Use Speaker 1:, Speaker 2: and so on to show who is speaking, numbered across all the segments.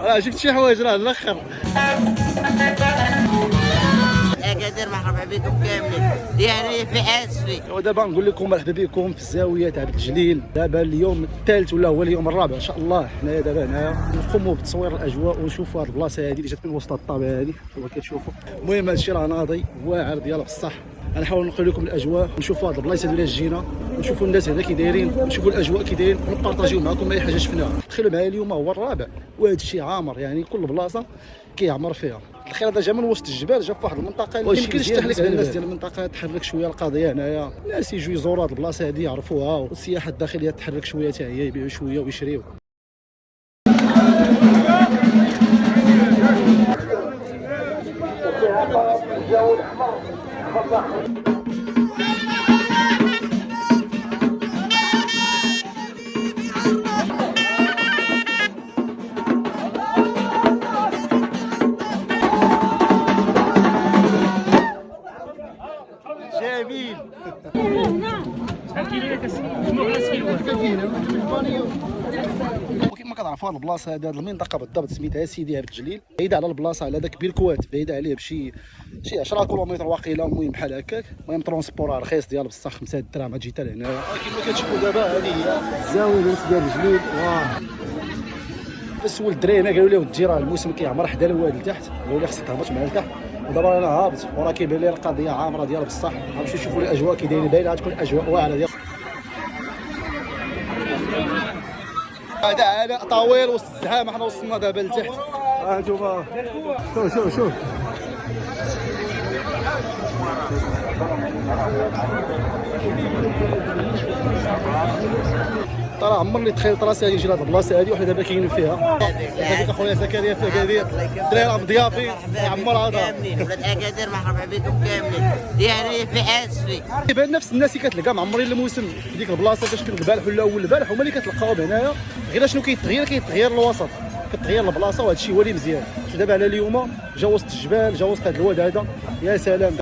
Speaker 1: راه شفت شي حوايج راه الاخر.
Speaker 2: اكادير مرحبا بكم كاملين، ديالي في اسفي.
Speaker 1: ودابا نقول لكم مرحبا بكم في الزاويه تاع الجليل. دابا اليوم الثالث ولا هو اليوم الرابع ان شاء الله. حنايا دابا هنايا نقوموا بتصوير الاجواء ونشوفوا هذه البلاصه هذه اللي جات من وسط الطابه هذه كما كتشوفوا. المهم هذا الشيء راه ناضي واعر ديالها بصح. غنحاول نقول لكم الاجواء، نشوفوا هذه البلايص اللي جينا، نشوفوا الناس هنا كي دايرين، نشوفوا الاجواء كي دايرين، ونبارطاجيو معكم اي حاجه شفناها. تخيلوا معايا اليوم هو الرابع وهذا الشيء عامر، يعني كل بلاصه كيعمر فيها. الخير هذا جا من وسط الجبال، جا في واحد المنطقه اللي يمكنش تحلك على الناس ديال المنطقه. تحرك شويه القضيه هنايا، الناس يجوا يزوروا هذه البلاصه هذه يعرفوها، والسياحه الداخليه تحرك شويه حتى هي، يبيعوا شويه ويشريوا. جميل. كما كتعرفوا هذه البلاصه هذه المنطقه بالضبط سميتها سيدي عبد الجليل، بعيده على البلاصه على ذاك بيركوات، بعيده عليه بشي 10 كيلومتر واقيلا. المهم بحال هكاك. المهم ترونسبور رخيص ديال بصح 5 دراهم تجي حتى لهنا. كما كتشوفوا دابا هذه هي الزاويه ديال الجليل. فسول الدراري هنا قالوا لي ودي راه الموسم كيعمر حدا الواد لتحت، قالوا لي خصك تهبط معايا لتحت. ودابا انا هابط وراه كيبان لي القضيه عامره ديال بصح. غنمشيو نشوفوا الاجواء كي دايرين، باينه غتكون اجواء واعره ديال هذا علاء طويل وسط الزحام. حنا وصلنا دابا لتحت. انتوما شوف ترى عمرني تخيلت راسي غادي نجي لهاد البلاصه هادي وحنا دابا كاينين فيها. هذيك اخويا زكريا في اكادير، الدراري راهم ضيافي عمر هذا.
Speaker 2: ولاد اكادير مرحبا بكم كاملين، ديالي في اسفي.
Speaker 1: يبان نفس الناس اللي كتلقى معمرين الموسم في ديك البلاصه فاش كان البارح ولا اول البارح هما اللي كتلقاوهم هنايا. غير شنو كيتغير الوسط، كتغير البلاصه، وهذا الشيء هو اللي مزيان. دابا على اليوم جا وسط الجبال، جا وسط هذا الواد هذا. يا سلام.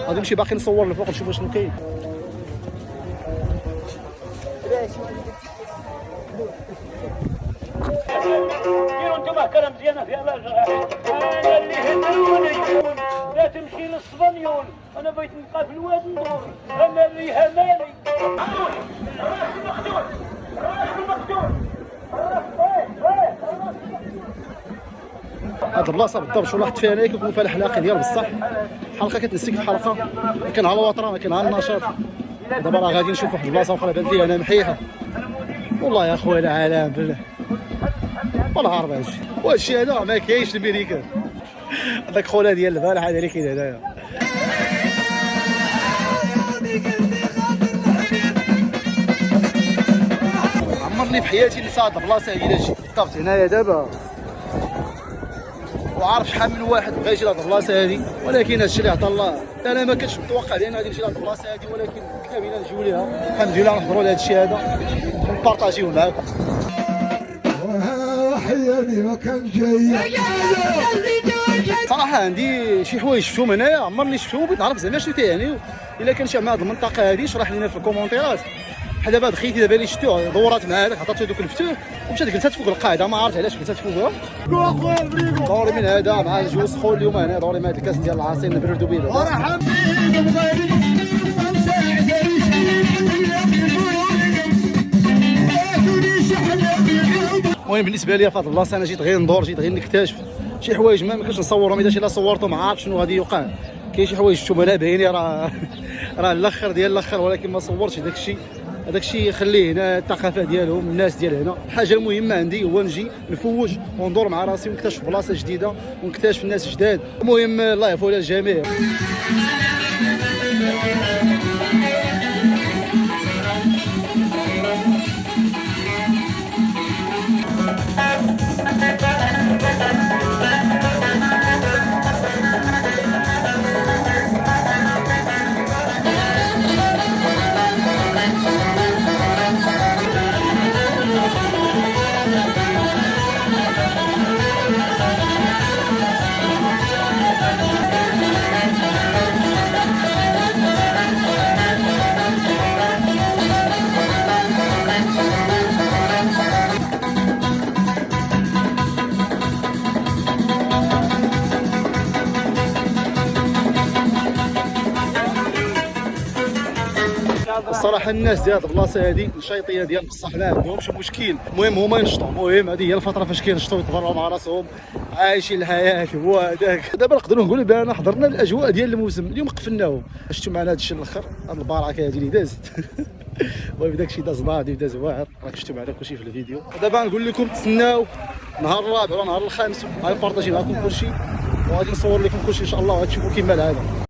Speaker 1: غادي نمشي باقي نصور الفوق نشوف شنو كاين.
Speaker 3: ديروا انتم كلام مزيانه في الله. انا اللي هدوني لا تمشي للصبنيون، انا بغيت نبقى في الواد ندور. انا اللي همالي
Speaker 1: هاد البلاصه بالضبط شو لاحظت فيها انا كيكون فيها الحلاقه ديال بصح. حلقه كتنسيك في حلقه، كاينها الوطره كاينها النشاط. دابا راه غادي نشوف واحد البلاصه اخرى بانت لي انا محيحه. والله يا خويا العالم بالله والله عارف هادشي. وهادشي هذا ما كاينش الميريكان. هذاك خونا ديال البارح هذا اللي كاين هنايا. عمرني في حياتي نسى هاد البلاصه هذه جيت بالضبط هنايا دابا، وعارف شحال من واحد بغى يجي لهاد البلاصه هذه، ولكن هادشي اللي عطا الله. انا ما كنتش متوقع بان غادي نجي لهاد البلاصه هذه، ولكن كاملين نجيو ليها. الحمد لله نهضروا لهاد الشيء هذا ونبارطاجيو معاكم.
Speaker 4: حياني ما كان جاي
Speaker 1: صراحه عندي شي حوايج شفتهم هنايا عمرني شفتهم، بغيت نعرف زعما شنو تيعني. الا كان شي من هاد المنطقه هذه شرح لينا في الكومونتيرات. بحال دابا دخلتي دابا اللي شفتوه دورات مع هذاك عطاتو دوك المفتوح ومشات جلسات فوق القاعده. ما عرفت علاش جلسات فوقها. دوري من هذا مع الجو سخون اليوم هنا. دوري من هذا الكاس ديال العصير نبردو به. المهم بالنسبه لي في هذه البلاصه انا جيت غير ندور، جيت غير نكتشف شي حوايج ما كنتش نصورهم. الا صورتهم ما عارف شنو غادي يوقع. كاين شي حوايج شفتهم انا باينين راه الاخر ديال الاخر، ولكن ما صورتش داك الشيء. هذاك الشيء خليه هنا، الثقافه ديالهم الناس ديال هنا. الحاجه المهمه عندي هو نجي نفوج وندور مع راسي ونكتشف بلاصه جديده ونكتشف الناس جداد. المهم الله يعفو على الجميع. الصراحه الناس ديال هاد البلاصه هادي الشيطيه ديال بصح ما عندهمش مشكل. المهم هما ينشطوا، المهم هذه هي الفتره فاش كينشطوا يتبرعوا مع راسهم عايشين الحياه. هو هذاك دابا نقدروا نقولوا بان حضرنا الاجواء ديال الموسم. اليوم قفلناهم، شفتوا معنا هذا الشيء الاخر، هاد البركه هذه اللي دازت المهم داك الشيء داز ناضي داز واعر، راك شفتوا معنا كلشي في الفيديو. دابا نقول لكم تسناو نهار الرابع ونهار الخامس، غنبارطاجي معكم كلشي وغادي نصور لكم كلشي ان شاء الله وغتشوفوا كما العاده.